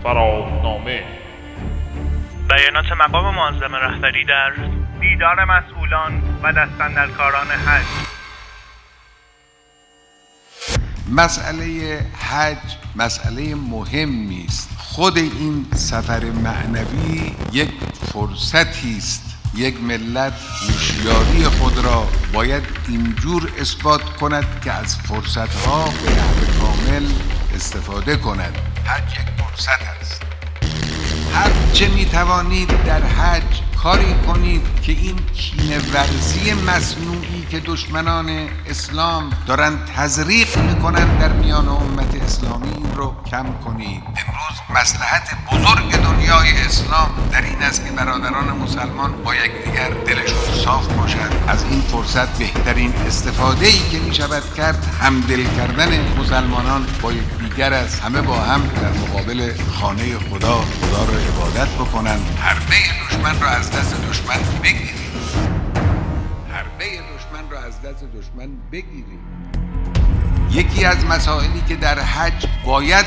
فراتنامه. بیانات مقام معظم رهبری در دیدار مسئولان و دستاندرکاران حج. مسئله حج مسئله مهمی است. خود این سفر معنوی یک فرصتی است. یک ملت هوشیاری خود را باید اینجور اثبات کند که از فرصتها به نحو کامل استفاده کند. حج یک فرصت است. هر چه میتوانید در حج کاری کنید که این کینه‌ورزی مصنوعی که دشمنان اسلام دارند تزریق میکنند در میان امت اسلامی این رو کم کنید. امروز مصلحت بزرگ دنیای اسلام در این است که برادران مسلمان با یکدیگر دلشون صاف باشد. از این فرصت بهترین استفاده‌ای که میشود کرد همدل کردن مسلمانان با یکدیگر است. همه با هم در مقابل خانه خدا را عبادت بکنند. حربه دشمن را از دست دشمن بگیرید. حربه دشمن را از دست دشمن بگیرید. یکی از مسائلی که در حج باید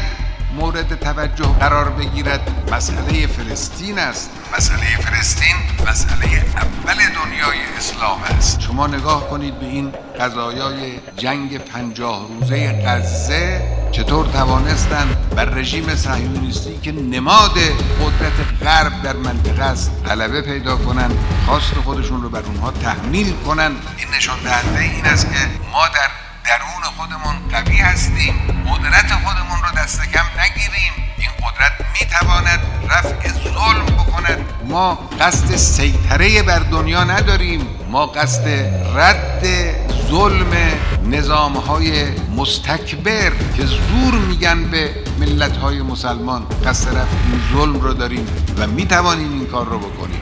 مورد توجه قرار بگیرد مسئله فلسطین است. مسئله فلسطین مسئله اول دنیای اسلام است. شما نگاه کنید به این قضایای جنگ 50 روزه غزه چطور توانستند بر رژیم صهیونیستی که نماد قدرت غرب در منطقه است غلبه پیدا کنند، خواست خودشون رو بر اونها تحمیل کنند. این نشان دهنده این است که ما در درون خودمون قوی هستیم. قدرت خودمون رو دست کم نگیریم. این قدرت میتواند رفع ظلم بکند. ما قصد سیطره بر دنیا نداریم. ما قصد رد ظلم نظام‌های مستکبر که زور میگن به ملت‌های مسلمان، قصد رفع این ظلم رو داریم و میتوانیم این کار رو بکنیم.